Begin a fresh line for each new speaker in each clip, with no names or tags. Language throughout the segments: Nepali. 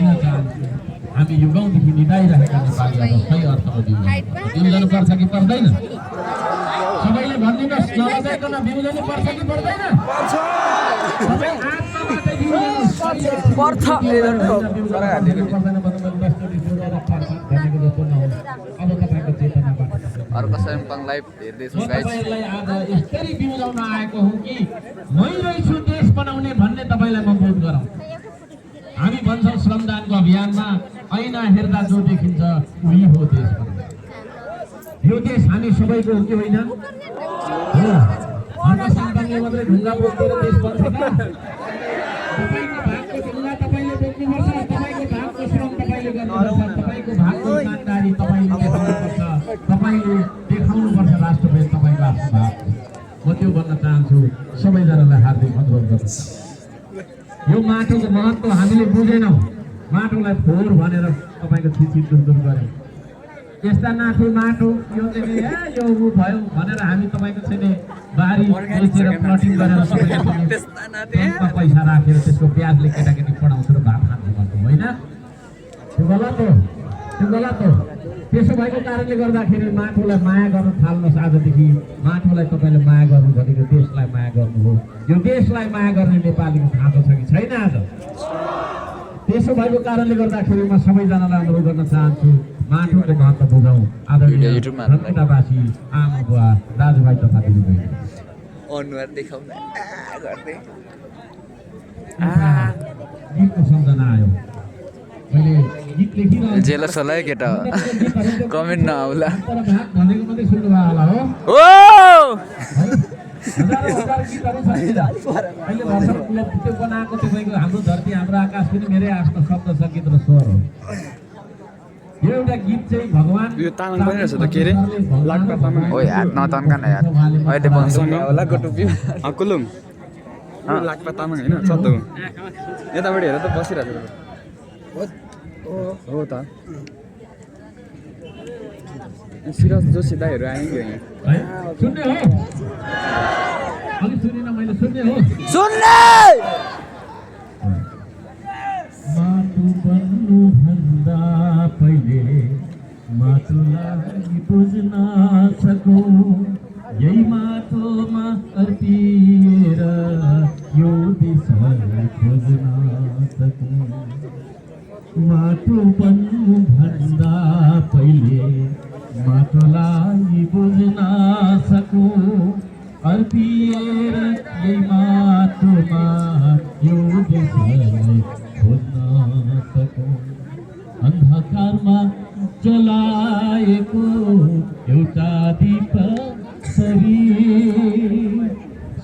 दिन चाहन्छु हामी युगौँदेखि निभाइरहेका नेपालीलाई सही अर्थमा बिउजनु पर्छ कि पर्दैन सबैले भनिदिनुहोस् नबजाइकन बिउजनु पर्छ कि पर्दैन
पर्छ अर्को साइम्पाङ लाइभ हेर्दैछु गाइस
आज यसरी बिउजाउन आएको हुँ कि मै रहेछु देश बनाउने भन्ने तपाईलाई म बोध गराउँ हामी भन्छौँ श्रमदानको अभियानमा ऐना हेर्दा जो देखिन्छ उही हो देश बनाउने यो देश हामी सबैको हो कि होइन अर्को साइम्पाङले मात्रै ढुङ्गा बोकेर देश बन्छ त तपाईको भागको ढुङ्गा तपाईले बोक्नुपर्छ तपाईको भागको श्रम तपाईले गर्नुपर्छ तपाईको भागको इमानदारी तपाईले देखाउनुपर्छ तपाईले देखाउनुपर्छ राष्ट्रप्रेम तपाईको आफ्नो भाग म त्यो भन्न चाहन्छु सबैजनालाई हार्दिक अनुरोध गर्छु यो माटोको महत्त्व हामीले बुझेनौँ माटोलाई फोहोर भनेर तपाईको छिछि दुर गर्यो यस्ता नाथे माटो यो चाहिँ यो उ भयो भनेर हामी तपाईको चाहिँ बारी बेचेर प्लटिङ गरेर सबैले पैसा राखेर त्यसको ब्याजले केटाकेटी पढाउँछ र भात खान्छ भन्नु होइन त्यो गलत हो त्यसो भएको कारणले गर्दाखेरि माटोलाई माया गर्न थाल्नुहोस् आजदेखि माटोलाई तपाईँले माया गर्नु भनेको देशलाई माया गर्नु हो यो देशलाई माया गर्ने नेपालीको खाँचो छ कि छैन आज त्यसो भएको कारणले गर्दाखेरि म सबैजनालाई अनुरोध गर्न चाहन्छु माटोको महत्त्व बुझौँ आदरणीय रत्नवासी आमा बुवा दाजुभाइ तथा दिदीबहिनी
अनुहार देखाउन गर्दै
गीतको सम्झना आयो मैले गीत लेखिरहेको
जेलस होला है केटा कमेन्ट नआउला
भनेको मात्रै सुन्नुभयो होला हो
ओ
हजार गीतहरू छ अहिले भर्खर त्यो बनाएको तपाईँको हाम्रो धरती हाम्रो आकाश पनि मेरै आफ्नो शब्द सङ्गीत र स्वर हो यो एउटा गीत चाहिँ भगवान
यो तामाङ पनि रहेछ त के रे लाग्पा तामाङ
ओइ हात नतन्का न यार अहिले बन्सँग होला टुपी
कुलुम लाग्पा तामाङ होइन सत्तो यताबाट हेर त बसिरहेको हो त सिराज जोशी दाइहरू आयो कि यहाँ
सुन्ने हो अलि सुनेन मैले सुन्ने हो
सुन्ने
माटो बन्नु भन्दा पहिले माटोलाई बुझ्न सकौँ यही माटोमा अर्पिएर यो देशलाई खोज्न सकौँ माटो बन्नु भन्दा पहिले माटोलाई बुझ्न सकौँ अर्पिएर यही माटोमा यो देशलाई खोज्न सकौँ अन्धकारमा जलाएको एउटा दीप सरी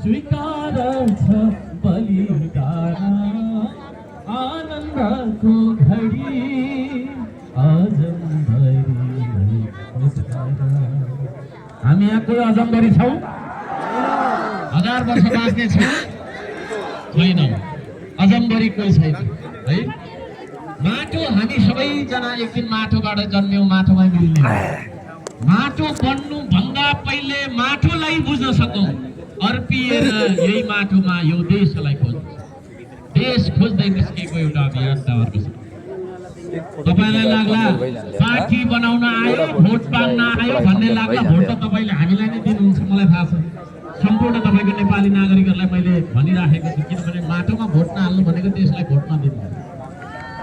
स्वीकार छ बलिदान आनन्दको घडी अजम्बरी हामी यहाँ कोही अजम्बरी छौँ 1000 वर्ष बाँच्ने छैनौँ अजम्बरी कोही छैन है माटो हामी सबैजना एक दिन माटोबाट जन्म्यौँ माटोमै मिल्ने माटो बन्नु भन्दा पहिले माटोलाई बुझ्न सकौँ अर्पिएर यही माटोमा यो देशलाई खोज्नु देश खोज्दै निस्केको एउटा अभियान त अर्को छ तपाईलाई लाग्ला पार्टी बनाउन आयो भोट माग्न आयो भन्ने लाग्ला भोट त तपाईले हामीलाई नै दिनुहुन्छ मलाई थाहा छ सम्पूर्ण तपाईको नेपाली नागरिकहरूलाई मैले भनिराखेको छु किनभने माटोमा भोट नहाल्नु भनेको देशलाई भोट नदिनु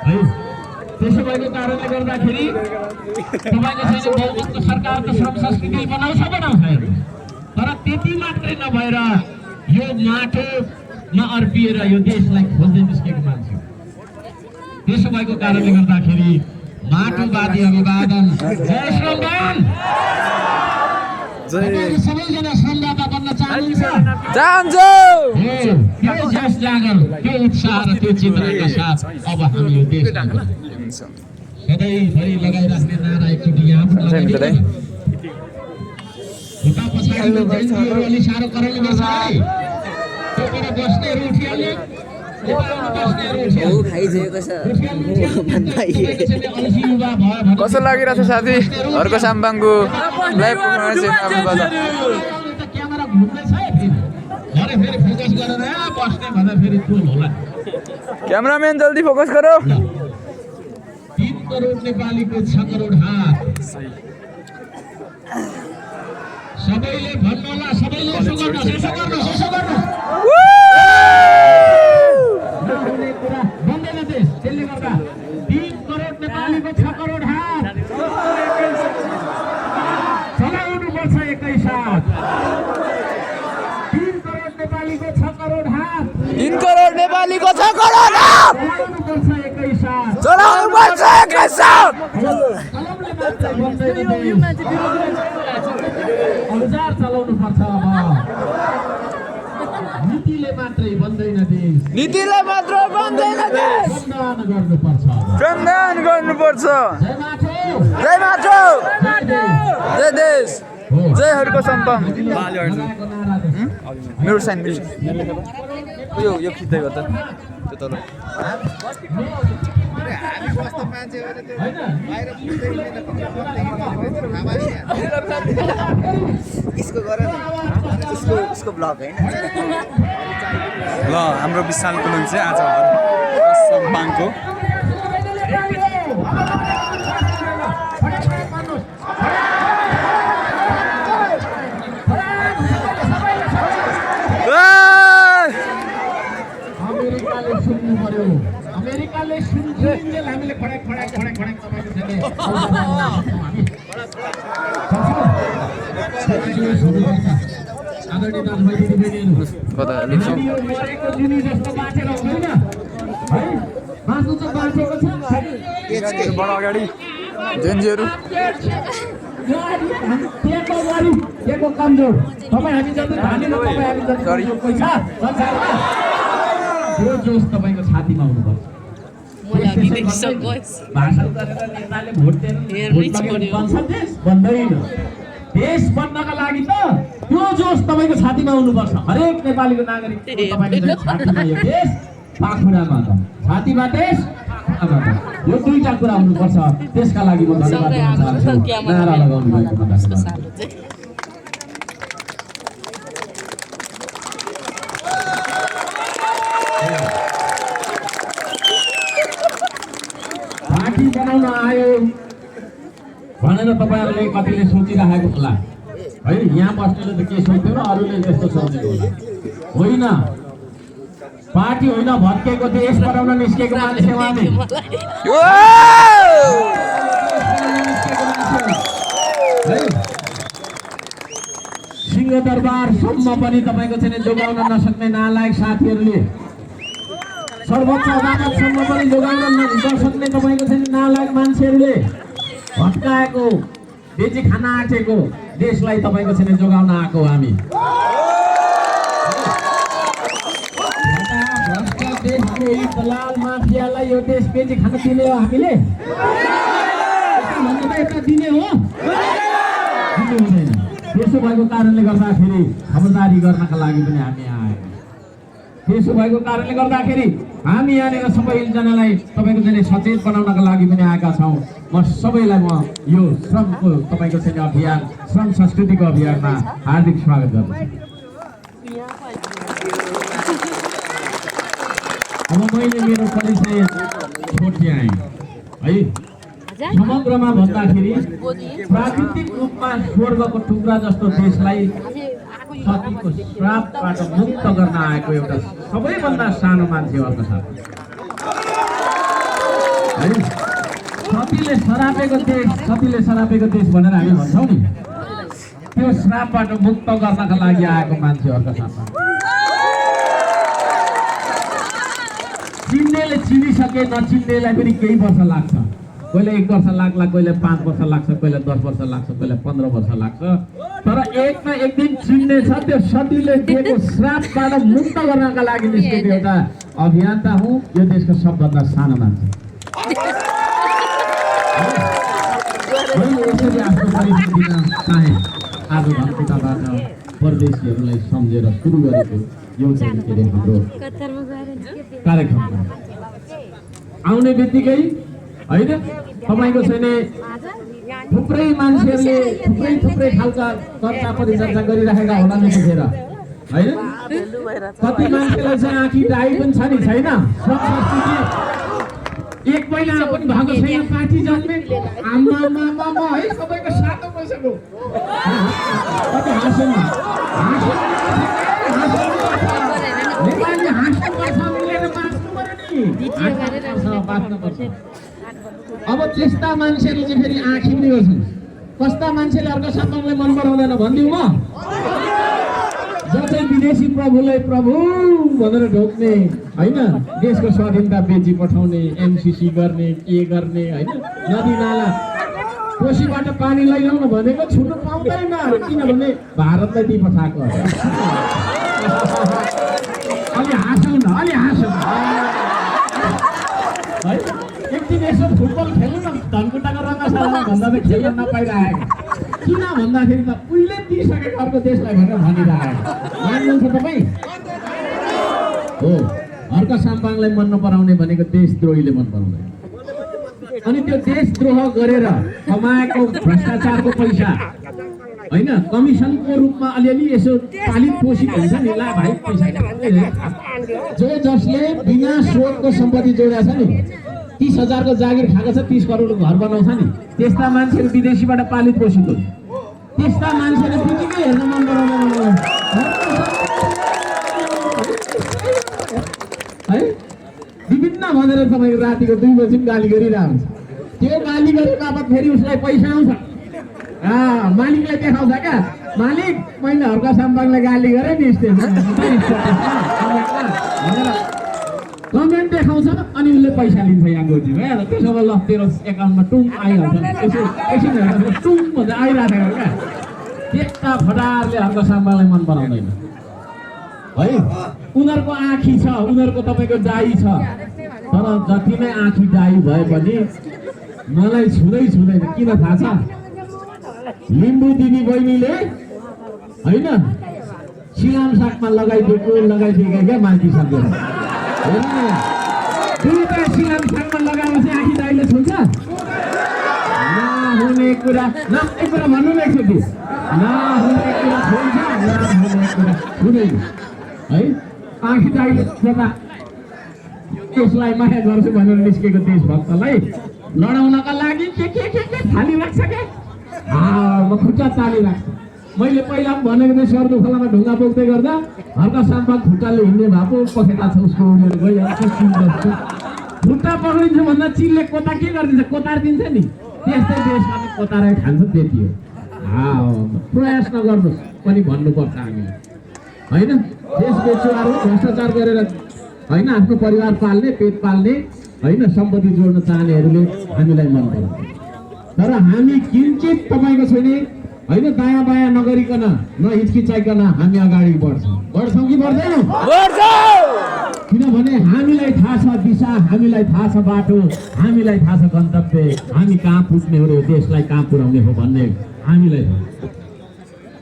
है त्यसो भएको कारणले गर्दाखेरि तपाईको चाहिँ बहुमतको सरकारको श्रम संस्कृति बनाउँछ तर त्यति मात्रै नभएर यो माटोमा अर्पिएर यो देशलाई खोज्दै निस्केको मान्छे त्यसो भएको कारणले गर्दाखेरि माटोवादी अभिवादन जय श्रमदान सबैजना श्रमदाता बन्न
चाहन्छ
त्यो जस जागर त्यो उत्साह र त्यो चिन्तनाका साथ अब हामी यो देशलाई सधैँभरि लगाइराख्ने नारा एकचोटि यहाँ पनि लगाइदिनु उता पछाडिको जयन्तीहरू अलि साह्रो कराउनु पर्छ है त्यतिर बस्नेहरू उठिहाल्ने
कसो लागिरहेछ साथी हर्को साम्बाङको लाइभ क्यामेराम्यान जल्दी फोकस गरौ
करोड नेपालीको 6 करोड हात सबैले भन्नुहोला सबैले यसो गर्नु नहुने कुरा बन्दैन देश त्यसले गर्दा 3 करोड नेपालीको 6 करोड हात चलाउनु पर्छ एकैसाथ 3 करोड नेपालीको 6 करोड हात
3 करोड नेपालीको 6 करोड हात
चलाउनु पर्छ एकैसाथ
चलाउनु पर्छ एकैसाथ
कलमले मात्रै बन्दैन औजार चलाउनु पर्छ अब नीतिले मात्रै बन्दैन देश
नीतिले मात्र बन्दैन देश
श्रमदान गर्नुपर्छ
श्रमदान गर्नुपर्छ
जय माथो
जय माथो
जय देश
जय देश जय हरिको सन्तम
लगाएको नारा देश।
मेरो साइन यो खिच्दै गर्दा त्यो तल
इसको गर इसको ब्लग हैन
ल हाम्रो विशाल कुलुङ चाहिँ आज सम्पाङको
अमेरिकाले सुन्नु पर्यो अमेरिकाले सुन्नुन्जेल हामीले खडक तपाईको छैन आदरणीय दाजुभाइ दिदीबहिनीहरु
कता लेख्छौ
हामी यो मरेको जुनी जस्तो बाँचेर हुँदैन है बाँच्नु त बाँचेको छ
बडा अगाडि
जेन्जीहरु
टेको कमजोर तपाईँ हामी जति धानी न तपाईँ हामी जति कमजोर पैसा संसारमा जो जोस तपाईँको छातीमा हुनुपर्छ भाषण गरेर नेताले भोट दिएर बन्छ देश बन्दैन देश बन्नका लागि त त्यो जोस तपाईँको छातीमा हुनुपर्छ हरेक नेपालीको नागरिक तपाईँको छातीमा यो देश पाखुरामा छ छातीमा देश यो दुईटा कुरा हुनुपर्छ त्यसका लागि म धन्यवाद दिन चाहन्छु नारा लगाउनु भएकोमा धन्यवाद पार्टी बनाउन आयो भनेर तपाईहरुले कतिले सोचिरहेको होला है यहाँ बस्नेले त के सोच्थ्यो र अरूले त्यस्तो सोचेको होला होइन पार्टी होइन भत्केको देश बनाउन निस्केको मान्छे हो हामी सिंहदरबारसम्म पनि तपाईको चाहिँ जोगाउन नसक्ने नालायक साथीहरूले सर्वोच्च अदालतसम्म पनि जोगाउन नसक्ने तपाईको चाहिँ नालायक मान्छेहरूले भत्काएको बेची खान आँटेको देशलाई तपाईको चाहिँ जोगाउन आएको हामी देशको यी दलाल माफियालाई यो देश बेची खान दिने हो हामीले यता दिने हो दिनु हुँदैन त्यसो भएको कारणले गर्दाखेरि खबरदारी गर्नका लागि पनि हामी आएका त्यसो भएको कारणले गर्दाखेरि हामी यहाँनिर सबैजनालाई तपाईँको चाहिँ सचेत बनाउनका लागि पनि आएका छौँ म सबैलाई म यो श्रमको तपाईँको चाहिँ अभियान श्रम संस्कृतिको अभियानमा हार्दिक स्वागत गर्दछु अब मैले मेरो परिचय छोड्याएँ है समग्रमा भन्दाखेरि प्राकृतिक रूपमा स्वर्गको टुक्रा जस्तो देशलाई सतीको श्रापबाट मुक्त गर्न आएको एउटा सबैभन्दा सानो मान्छे अर्को साथी है सतीले सरापेको देश भनेर हामी भन्छौँ नि त्यो श्रापबाट मुक्त गर्नका लागि आएको मान्छे अर्को साथी चिन्नेले चिनिसके नचिन्नेलाई पनि केही वर्ष लाग्छ कहिले 1 वर्ष लाग्ला कहिले 5 वर्ष लाग्छ कहिले 10 वर्ष लाग्छ कहिले 15 वर्ष लाग्छ तर एक न एक दिन चिन्ने छ त्यो सतीले दिएको श्रापबाट मुक्त गर्नका लागि निस्केको एउटा अभियन्ता हुँ यो देशको सबभन्दा सानो मान्छे यसरी आफ्नो परिचय दिन चाहे आज धनकुटाबाट परदेशीहरूलाई सम्झेर सुरु गरेको एउटा के अरे हाम्रो कार्यक्रम आउने बित्तिकै हैन तपाईको छैन थुप्रै मान्छेहरूले थुप्रै खालका चर्चा परिचर्चा गरिरहेका होला नि देखेर हैन कति मान्छेलाई चाहिँ आँखी डाइ पनि छ नि छैन एक महिना पनि भएको छैन पार्टी जन्मे आम्मा है सबैको 7 पैसाको कति हाँस्नु नेपाली हाँस्नुपर्छ मिलेर बाँच्नु पर्यो नि अब त्यस्ता मान्छेले चाहिँ फेरि आँखिम्ने गर्छन् कस्ता मान्छेले अर्को सम्बन्धलाई मन पराउँदैन भनिदिउँ म जो चाहिँ विदेशी प्रभुलाई प्रभु भनेर ढोक्ने होइन देशको स्वाधीनता बेची पठाउने एमसीसी गर्ने के गर्ने होइन नदी नाला कोसीबाट पानी लैजाउन भनेको छुट्नु पाउँदैन किनभने भारतलाई दिइ पठाएको अलि हाँसौँ न अलि हाँसौँ है एकदिन यसो फुटबल खेल्नु न धनकुटाको रङ्गशालामा भन्दा त खेल्न नपाइरहेको किन भन्दाखेरि त उहिले दिइसकेको अर्को देशलाई भनेर भनिरहेको मान्नुहुन्छ तपाईँ हो अर्को साम्पाङलाई मन नपराउने भनेको देशद्रोहीले मन पराउँदैन अनि त्यो देशद्रोह गरेर कमाएको भ्रष्टाचारको पैसा होइन कमिसनको रूपमा अलिअलि यसो पालित पोषित हुन्छ नि ला भाइ पैसा जो जसले बिना स्रोतको सम्पत्ति जोडेको छ नि 30,000 को जागिर खाएको छ 30 करोडको घर बनाउँछ नि त्यस्ता मान्छेहरू विदेशीबाट पालित पोषित हुन्छ त्यस्ता मान्छेले बित्तिकै हेर्न मन पराउँदैन है विभिन्न भनेर तपाईँको रातिको 2 बजी पनि गाली गरिरहेको हुन्छ त्यो गाली गरे बापत फेरि उसलाई पैसा आउँछ मालिकलाई देखाउँछ क्या मालिक मैले हर्का साम्पाङलाई गाली गरेँ नि कमेन्ट देखाउँछ अनि उसले पैसा लिन्छ यहाँ गोजी भयो त्यसो भए ल तेरो एकाउन्टमा टुङ आइहाल्छ एकछिन हेर्दा टुङ भन्दा आइरहेको क्या त्यस्ता फटारले हर्का साम्पाङलाई मन पराउँदैन है उनीहरूको आँखी छ उनीहरूको तपाईँको दाई छ तर जति नै आँखी दाई भए पनि मलाई छुँदैन किन थाहा छ लिम्बू दिदी बहिनीले होइन सिलाम सागमा लगाइदिएको क्या मान्छे सक्दैन दुईवटा सिलाम सागमा लगाएर चाहिँ आँखी दाइले छुन्छ नहुने कुरा भन्नु न एकचोटि नहुने कुरा छुन्छ नहुने कुरा छुँदैन है आँखी दाइले जता त्यसलाई माया गर्छु भनेर निस्केको देशभक्तलाई लडाउनका लागि के थालिराख्छ क्या म खुट्टा तालिराख्छु मैले पहिला पनि भनेको थिएँ सर्दु खोलामा ढुङ्गा बोक्दै गर्दा हल्का साम्पाङ खुट्टाले हिँड्ने भएको पखेटा छ उसको उनीहरू गइहाल्छ खुट्टा पक्रिन्छ भन्दा चिलले कोता के गरिदिन्छ कोतार दिन्छ नि त्यस्तै देशमा कोतारै खान्छ त्यति हो प्रयास नगर्नुहोस् पनि भन्नुपर्छ हामीले होइन देश बेचुवाहरू भ्रष्टाचार गरेर होइन आफ्नो परिवार पाल्ने पेट पाल्ने होइन सम्पत्ति जोड्न चाहनेहरूले हामीलाई मन पर्छ तर हामी किन्चित तपाईँको छैन होइन दायाँ बायाँ नगरिकन नहिचकिचाइकन हामी अगाडि बढ्छौँ कि बढ्दैनौँ किनभने हामीलाई थाहा छ दिशा हामीलाई थाहा छ बाटो हामीलाई थाहा छ गन्तव्य हामी कहाँ पुग्ने हो र यो देशलाई कहाँ पुर्याउने हो भन्ने हामीलाई थाहा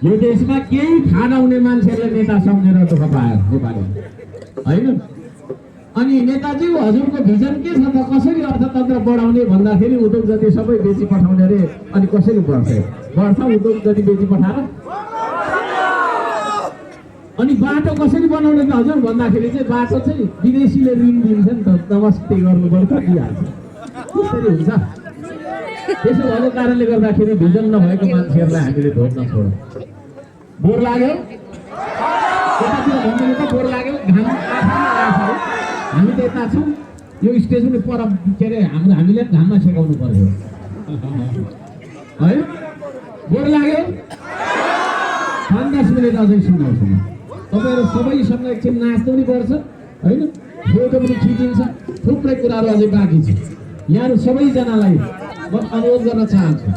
यो देशमा केही थाहा नहुने मान्छेहरूले नेता सम्झेर दुःख पायो नेपाली होइन अनि नेताजी हजुरको भिजन के छ त कसरी अर्थतन्त्र बढाउने भन्दाखेरि उद्योग जति सबै बेची पठाउने अरे अनि कसरी बढ्छ उद्योग जति बेची पठाएर अनि बाटो कसरी बनाउने त हजुर भन्दाखेरि चाहिँ बाटो चाहिँ विदेशीले ऋण दिन्छ नि त नमस्ते गर्नुपर्छ दिइहाल्छ त्यसरी हुन्छ त्यसो भएको कारणले गर्दाखेरि भिजन नभएको मान्छेहरूलाई हामीले ढोक्न छोडौँ बोर लाग्यो बोर लाग्यो घाम हामी त यता छौँ यो स्टेज पनि पर के अरे हामीले घाममा सेकाउनु पर्यो है बोर लाग्यो 5-10 मिनट अझै सुनाउँछु तपाईँहरू सबैसँग एकछिन नाच्नु पनि पर्छ होइन फोटो पनि खिचिन्छ थुप्रै कुराहरू अझै बाँकी छ यहाँहरू सबैजनालाई म अनुरोध गर्न चाहन्छु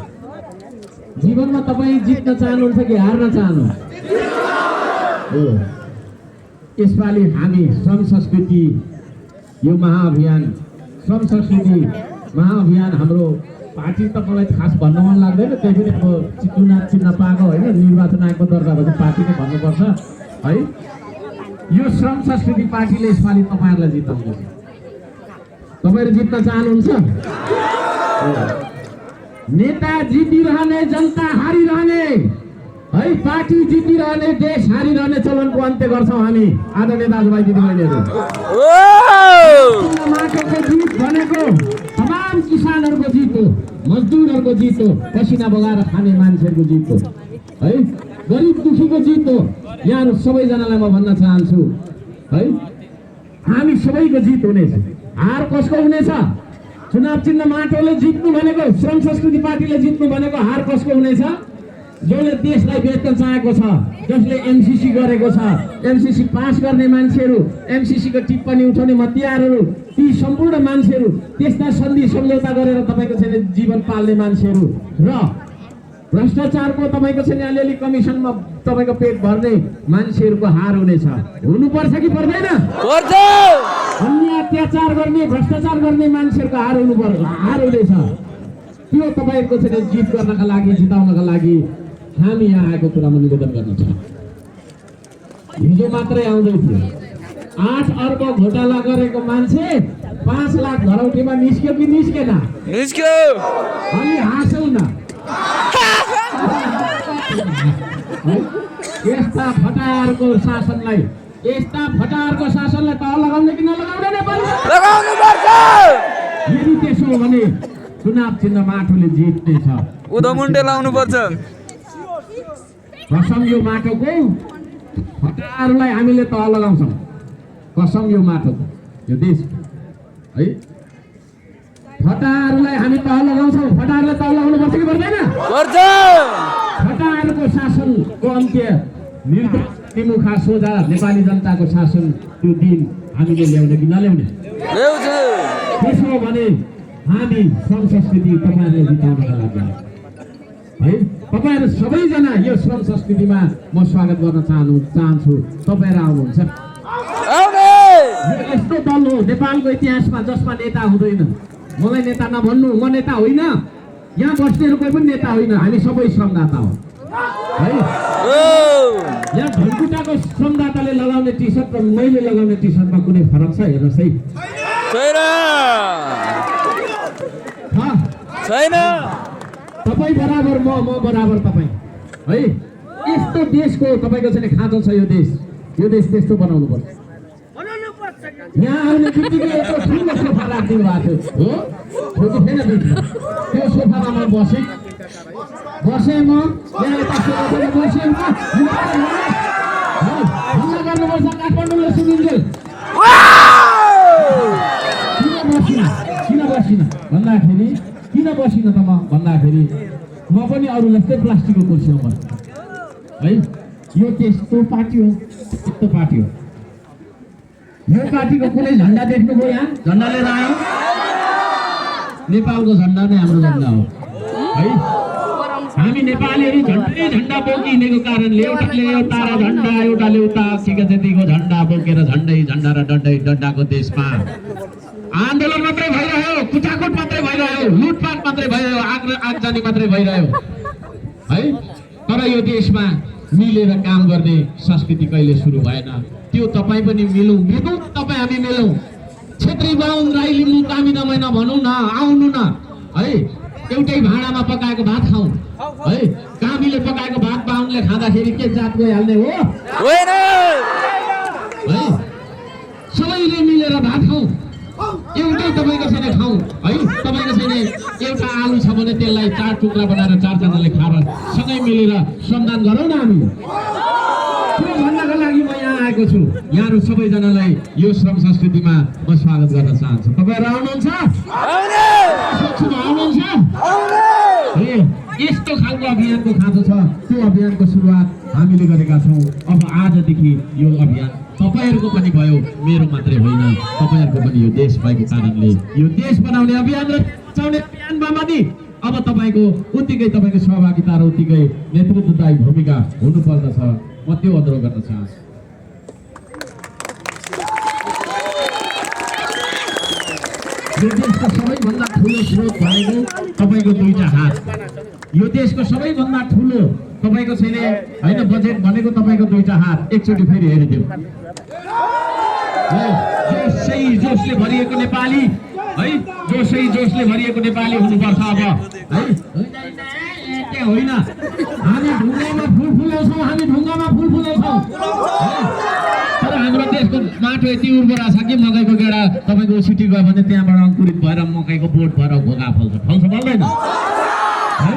जीवनमा तपाईँ जित्न चाहनुहुन्छ कि हार्न चाहनुहुन्छ हो यसपालि हामी श्रम संस्कृति यो महाअभियान श्रम संस्कृति महाअभियान हाम्रो पार्टी त मलाई खास भन्न मन लाग्दैन त्यही पनि अब चुनाव चिन्न पाएको होइन निर्वाचन आयोगको दर्ता भएपछि पार्टी नै भन्नुपर्छ है यो श्रम संस्कृति पार्टीले यसपालि तपाईँहरूलाई जिताउँदैछ तपाईँहरू जित्न चाहनुहुन्छ नेता जितिरहने जनता हारिरहने है पार्टी जितिरहने देश हारिरहने चलनको अन्त्य गर्छौँ हामी आदरणीय दाजुभाइ दिदीबहिनीहरू। माटोको जित भनेको तमाम किसानहरूको जित हो, मजदुरहरूको जित हो, पसिना बगाएर खाने मान्छेहरूको जित हो है, गरिब दुखीको जित हो। यहाँ सबैजनालाई म भन्न चाहन्छु है, हामी सबैको जित हुनेछ। हार कसको हुनेछ? चुनाव चिन्ह माटोले जित्नु भनेको, श्रम संस्कृति पार्टीले जित्नु भनेको हार कसको हुनेछ? जसले देशलाई बेच्न चाहेको छ, जसले एमसीसी गरेको छ, एमसीसी पास गर्ने मान्छेहरू, एमसीसी को टिप्पणी उठाउने मतियारहरू, ती सम्पूर्ण मान्छेहरू, त्यस्ता सन्धि सम्झौता गरेर तपाईँको चाहिँ जीवन पाल्ने मान्छेहरू र भ्रष्टाचारको तपाईँको चाहिँ अलिअलि कमिसनमा तपाईँको पेट भर्ने मान्छेहरूको हार हुनेछ। हुनुपर्छ कि पर्दैन? अन्य अत्याचार गर्ने, भ्रष्टाचार गर्ने मान्छेहरूको हार हुनेछ। त्यो तपाईँको चाहिँ जित गर्नका लागि, जिताउनका लागि हामी यहाँ आएको कुरा म निवेदन गर्न चाहन्छु। हिजो मात्रै आउँदै थियो 8 अर्ब घोटाला गरेको मान्छे 5 लाख घरौटीमा निस्क्यो कि निस्केन?
निस्क्यो।
अनि हाँसौ न। यस्ता फटारको शासनलाई तह लगाउने कि नलगाउने नेपालमा?
लगाउनु पर्छ।
यदि त्यसो हो भने चुनाव चिन्ह माटोले जित्नेछ।
उदमुन्टे लाउनु पर्छ।
कसम यो माटोको फटारलाई हामीले तह लगाउँछौँ। कसम यो माटोको, यो देश है, फटारलाई हामी तह लगाउँछौँ। फटारलाई तह लगाउनु पर्छ कि पर्दैन?
पर्छ।
फटारको शासनको अन्त्य, निर्मुखा सोझा नेपाली जनताको शासन, त्यो दिन हामीले ल्याउने कि नल्याउने? त्यसो हो भने हामी श्रम संस्कृति तपाईँहरूले जिताउनका लागि है, तपाईँहरू सबैजना यो श्रम संस्कृतिमा म स्वागत गर्न चाहन्छु। तपाईँहरू आउनुहुन्छ। यो यस्तो दल हो नेपालको इतिहासमा जसमा नेता हुँदैन। मलाई नेता नभन्नु, म नेता होइन। यहाँ बस्नेहरू कोही पनि नेता होइन, हामी सबै श्रमदाता हो है। यहाँ धनकुटाको श्रमदाताले लगाउने टी सर्ट र मैले लगाउने टी सर्टमा कुनै फरक छ? हेर्नुहोस् है,
छैन।
तपाईँ बराबर म बराबर तपाईँ है। यस्तो देशको तपाईँको चाहिँ खाँचो छ यो देश। यो देश त्यस्तो बनाउनु पर्छ। यहाँ आउने बित्तिकै यत्रो ठुलो सोफा राखिदिनु भएको थियो हो, छोटो थिएन बिचमा। त्यो सोफामा म बसेँ म यहाँ यता सोफामा बसेँ। हल्ला गर्नुपर्छ काठमाडौँले सुनिन्जेल। किन बसिन भन्दाखेरि, किन बसिन त म भन्दाखेरि म पनि अरू जस्तै प्लास्टिकको कुर्सीमा बस्छु है। यो त्यस्तो पार्टी हो, यस्तो पार्टी हो। यो पार्टीको कुनै झन्डा देख्नुभयो? यहाँ झन्डा लिएर आयो। नेपालको झन्डा नै हाम्रो झन्डा हो है। हामी नेपालीहरू झन्डा बोकी हिँडेको कारणले एउटाले एउटा झन्डा, एउटाले उता सिकाजतीको झन्डा बोकेर झन्डा र डन्डाको देशमा आन्दोलन मात्रै भइरह्यो, कुटाकुट मात्रै भइरह्यो, लुटपाट मात्रै भइरह्यो, आगजनी मात्रै भइरह्यो है। तर यो देशमा मिलेर काम गर्ने संस्कृति कहिले सुरु भएन। त्यो तपाईँ पनि मिलौँ, तपाईँ हामी मिलौँ। छेत्री बाहुन राई लिम्बू कामी दमाई नभनौँ न, आउनु न है। एउटै भाँडामा पकाएको भात खाउँ है। कामीले पकाएको भात बाहुनले खाँदाखेरि के जात गइहाल्ने हो?
होइन
है। सबैले मिलेर भात खाउँ, एउटै तपाईँको छैन खाउँ है। तपाईँको छैन एउटा आलु छ भने त्यसलाई 4 टुक्रा बनाएर 4जनाले खाएर सँगै मिलेर श्रमदान गरौँ न हामी। त्यो भन्नका लागि म यहाँ आएको छु। यहाँहरू सबैजनालाई यो श्रम संस्कृतिमा म स्वागत गर्न चाहन्छु। तपाईँहरू आउनुहुन्छ? यस्तो खालको अभियानको खाँचो छ। त्यो अभियानको सुरुवात हामीले गरेका छौँ। अब आजदेखि यो अभियान तपाईँहरूको पनि भयो, मेरो मात्रै होइन, तपाईँहरूको पनि यो देश भएको कारणले यो देश बनाउने अभियान र बचाउने अभियानमा पनि अब तपाईँको उत्तिकै तपाईँको सहभागिता र उत्तिकै नेतृत्वदायी भूमिका हुनुपर्दछ। म त्यो अनुरोध गर्न चाहन्छु। यो देशको सबैभन्दा ठुलो स्रोत भनेको तपाईँको 2टा हात। यो देशको सबैभन्दा ठुलो तपाईँको छैन होइन बजेट भनेको तपाईँको 2टा हात। एकचोटि फेरि हेरिदिउँ। जोसले भरिएको नेपाली है, जोसले भरिएको नेपाली हुनुपर्छ अब है। होइन हामी ढुङ्गामा फुलफुल फुलाउँछौँ हामी ढुङ्गामा फुल फुलाउँछौँ तर हाम्रो देशको माटो यति उर्वरा छ कि मकैको गेडा तपाईँको सिटी गयो भने त्यहाँबाट अङ्कुरित भएर मकैको बोट भएर घोगा फल्छ फल्दैन है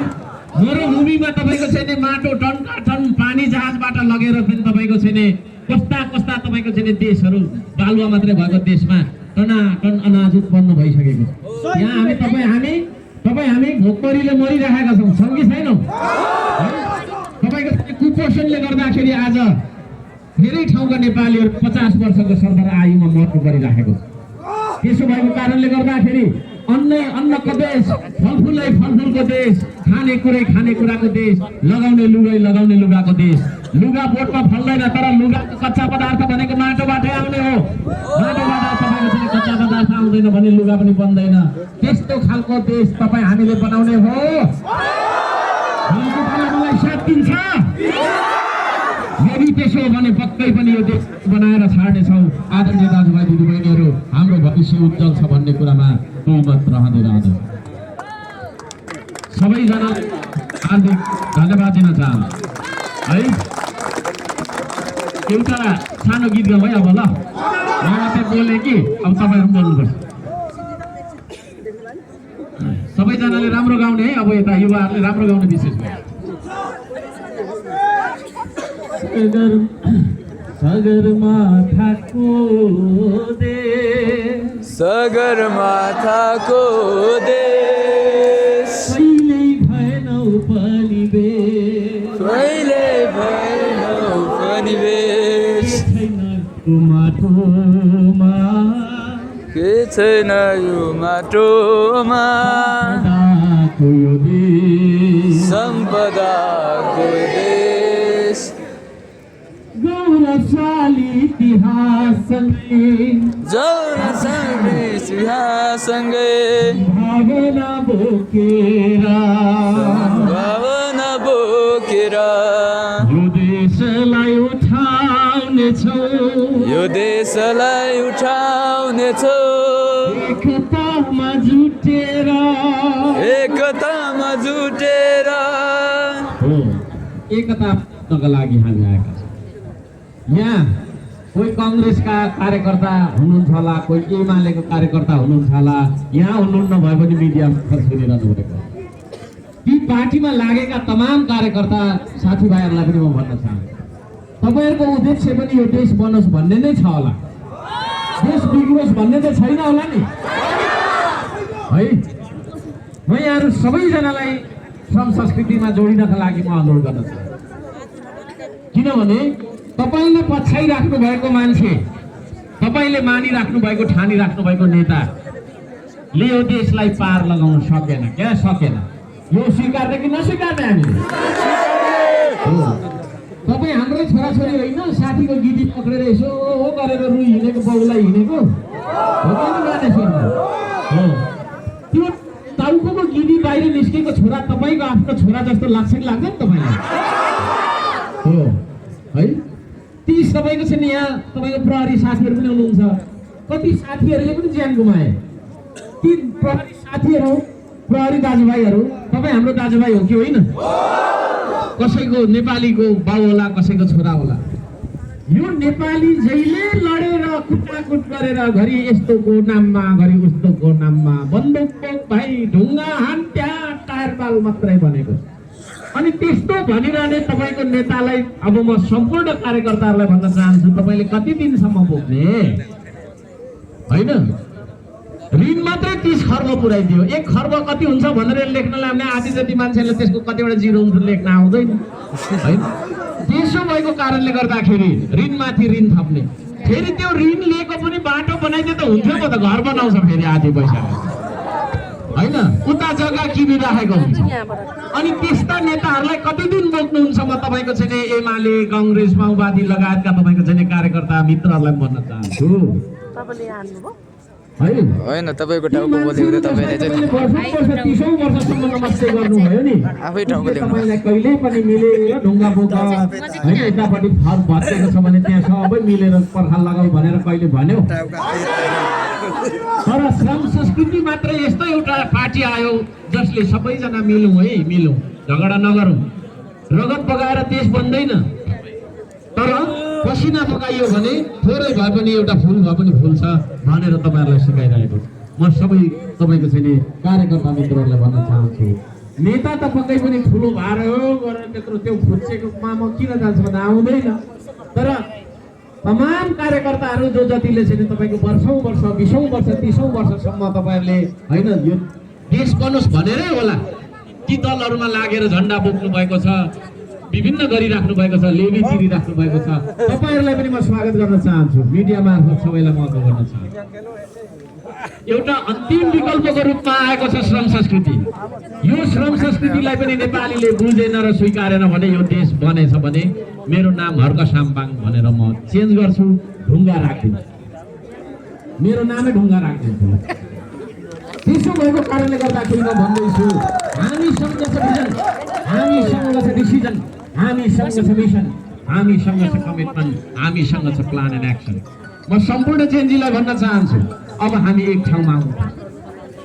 मरुभूमिमा तपाईँको चाहिँ नि माटो टनका टन पानी जहाजबाट लगेर पनि तपाईँको चाहिँ नि कस्ता तपाईँको चाहिँ नि देशहरू बालुवा मात्रै भएको देशमा टनाटन अनाज उत्पन्न भइसकेको यहाँ हामी भोकमरीले मरिरहेका छौँ कि छैनौँ तपाईँको कुपोषणले गर्दाखेरि आज धेरै ठाउँका नेपालीहरू 50 वर्षको सरदर आयुमा मर्नु परिराखेको छ त्यसो भएको कारणले गर्दाखेरि अन्नको देश फलफुलको देश खानेकुराको देश लगाउने लुगाको देश लुगा बोटमा फल्दैन तर लुगाको कच्चा पदार्थ भनेको माटोबाटै आउने हो माटोबाट तपाईँको चाहिँ कच्चा पदार्थ आउँदैन भने लुगा पनि बन्दैन त्यस्तो खालको देश तपाईँ हामीले बनाउने हो मलाई साथ दिन्छ यदि त्यसो हो भने पक्कै पनि यो देश बनाएर छाड्नेछौँ आदरणीय दाजुभाइ दिदीबहिनीहरू हाम्रो भविष्य उज्जवल छ भन्ने कुरामा दुई मत रहँदैन सबैजना हार्दिक धन्यवाद दिन चाहन्छु है एउटा सानो गीत गाउँ है अब ल म मात्रै बोलेँ कि अब तपाईँहरू बोल्नुपर्छ सबैजनाले राम्रो गाउने है अब यता युवाहरूले राम्रो गाउने विशेष भयो
सगरमाथाको देश कहिले भएनौ पनि बेस के छैन यो माटोमा सम्पदाको देश
गौरवशाली
इतिहाससँगै
भावना बोकेर यो
देशलाई उठाउनेछौ एकतामा जुटेर
एकताका लागि हामी आएका छौँ यहाँ कोही काङ्ग्रेसका कार्यकर्ता हुनुहुन्छ होला कोही एमालेको कार्यकर्ता हुनुहुन्छ होला यहाँ हुनुहुन्न भए पनि मिडियामा खर्च गरिरहनु परेको ती पार्टीमा लागेका तमाम कार्यकर्ता साथीभाइहरूलाई पनि म भन्न चाहन्छु तपाईँहरूको उद्देश्य पनि यो देश बनोस् भन्ने नै छ होला देश बिग्रोस् भन्ने त छैन होला नि है म यहाँहरू सबैजनालाई श्रम संस्कृतिमा जोडिनका लागि म अनुरोध गर्न चाहन्छु किनभने तपाईँले पछ्याइराख्नु भएको मान्छे तपाईँले मानिराख्नु भएको ठानिराख्नु भएको नेताले यो देशलाई पार लगाउन सकेन यो स्वीकार्ने कि नस्वीकार्ने हामीले तपाईँ हाम्रै छोराछोरी होइन साथीको गिटी पक्रेर यसो गरेर रुई हिँडेको बाउलाई हिँडेको त्यो टाउको गिटी बाहिर निस्केको छोरा तपाईँको आफ्नो छोरा जस्तो लाग्छ कि लाग्दैन तपाईँलाई हो है ती सबैको छ नि यहाँ तपाईँको प्रहरी साथीहरू पनि हुनुहुन्छ कति साथीहरूले पनि ज्यान गुमाए ती प्रहरी साथीहरू प्रहरी दाजुभाइहरू तपाईँ हाम्रो दाजुभाइ हो कि होइन कसैको नेपालीको बाउ होला कसैको छोरा होला यो नेपाली जहिले लडेर कुटाकुट गरेर घरि यस्तोको नाममा घरि उस्तोको नाममा बन्दुकको भाइ ढुङ्गा हान्ट्या टायरपाल मात्रै बनेको अनि त्यस्तो भनिरहने तपाईँको नेतालाई अब म सम्पूर्ण कार्यकर्ताहरूलाई भन्न चाहन्छु तपाईँले कति दिनसम्म बोक्ने होइन ऋण मात्रै 30 खर्ब पुऱ्याइदियो 1 खर्ब कति हुन्छ भनेर लेख्नलाई हामीले आधी जति मान्छेले त्यसको कतिवटा जिरो हुन्छ लेख्न आउँदैन होइन त्यसो भएको कारणले गर्दाखेरि ऋणमाथि ऋण थप्ने फेरि त्यो ऋण लिएको पनि बाटो बनाइदिए त हुन्थ्यो त घर बनाउँछ फेरि आधी पैसा होइन उता जग्गा किनिराखेको हुन्छ अनि त्यस्ता नेताहरूलाई कति दिन बोक्नुहुन्छ म तपाईँको चाहिँ एमाले काङ्ग्रेस माओवादी लगायतका तपाईँको चाहिँ कार्यकर्ता मित्रहरूलाई भन्न चाहन्छु
होइन तपाईँको टाउको बोलेको तपाईँले चाहिँ आफै टाउको
तपाईँलाई कहिल्यै पनि मिलेर ढुङ्गा बोका होइन यतापट्टि फर भत्केको छ भने त्यहाँ सबै मिलेर पर्खाल लगाऊ भनेर कहिले भन्यो तर श्रम संस्कृति मात्र यस्तो एउटा पार्टी आयो जसले सबैजना मिलौँ है मिलौँ झगडा नगरौँ रगत बगाएर देश बन्दैन, तर पसिना बगाइयो भने थोरै भए पनि एउटा फुल भए पनि फुल छ भनेर तपाईँहरूलाई सिकाइरहेको म सबै तपाईँको चाहिँ कार्यकर्ता मित्रहरूलाई भन्न चाहन्छु। नेता त पक्कै पनि ठुलो भएर गरेर त्यत्रो त्यो फुच्चेकोमा म किन जान्छु भन्दा आउँदैन, तर तमाम कार्यकर्ताहरू जो जतिले चाहिँ तपाईँको वर्षौँ वर्ष 20औं वर्ष 30औं वर्षसम्म तपाईँहरूले होइन यो देश बनोस् भनेरै होला ती दलहरूमा लागेर झन्डा बोक्नु भएको छ, विभिन्न गरिराख्नु भएको छ, लेबी तिरिराख्नु भएको छ। तपाईँहरूलाई पनि म स्वागत गर्न चाहन्छु, मिडिया मार्फत सबैलाई महत्त्व गर्न चाहन्छु। एउटा अन्तिम विकल्पको रूपमा आएको छ श्रम संस्कृति। यो श्रम संस्कृतिलाई पनि नेपालीले बुझेन र स्वीकारेन भने यो देश बनेछ भने मेरो नाम हर्क साम्पाङ भनेर म चेन्ज गर्छु, ढुङ्गा राख्दिन्छु, मेरो नामै ढुङ्गा राख्दिन्छु। त्यसो भएको कारणले गर्दाखेरि म भन्दैछु हामीसँग छ भिजन, हामीसँग छ डिसिजन, हामीसँग छ मिसन, हामीसँग छ कमिटमेन्ट, हामीसँग छ प्लान एन्ड एक्सन। म सम्पूर्ण चेन्जीलाई भन्न चाहन्छु अब हामी एक ठाउँमा आउनु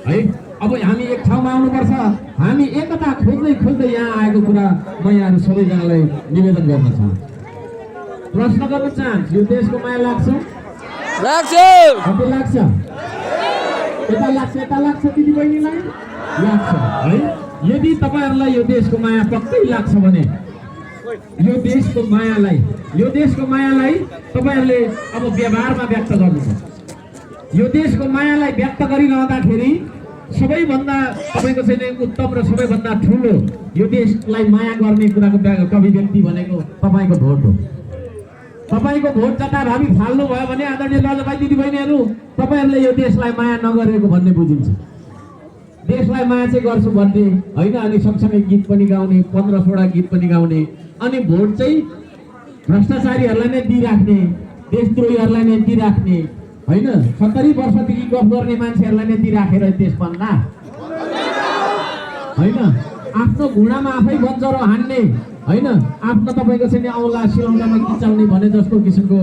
है, अब हामी एक ठाउँमा आउनुपर्छ। हामी एकता खोज्दै खोज्दै यहाँ आएको कुरा म यहाँहरू सबैजनालाई निवेदन गर्न चाहन्छु, प्रश्न गर्न चाहन्छु। यो देशको माया लाग्छ? कति लाग्छ? यता लाग्छ दिदीबहिनीलाई लाग्छ है। यदि तपाईँहरूलाई यो देशको माया पक्कै लाग्छ भने यो देशको मायालाई तपाईँहरूले अब व्यवहारमा व्यक्त गर्नुपर्छ। यो देशको मायालाई व्यक्त गरिरहँदाखेरि सबैभन्दा तपाईँको चाहिँ उत्तम र सबैभन्दा ठुलो यो देशलाई माया गर्ने कुराको अभिव्यक्ति भनेको तपाईँको भोट हो। तपाईँको भोट जताभावी फाल्नुभयो भने आदरणीय दाजुभाइ दिदीबहिनीहरू तपाईँहरूले यो देशलाई माया नगरेको भन्ने बुझिन्छ। देशलाई माया चाहिँ गर्छु भन्ने होइन, अनि सँगसँगै गीत पनि गाउने, 15-16 गीत पनि गाउने, अनि भोट चाहिँ भ्रष्टाचारीहरूलाई नै दिइराख्ने, देशद्रोहीहरूलाई नै दिइराख्ने होइन, 70 वर्षदेखि गफ गर्ने मान्छेहरूलाई नै दिइराखेर देश बन्ला होइन, आफ्नो घुँडामा आफै बन्जरो हान्ने होइन, आफ्नो तपाईँको चाहिँ औँला सिलौँडामा किचाउने भने जस्तो किसिमको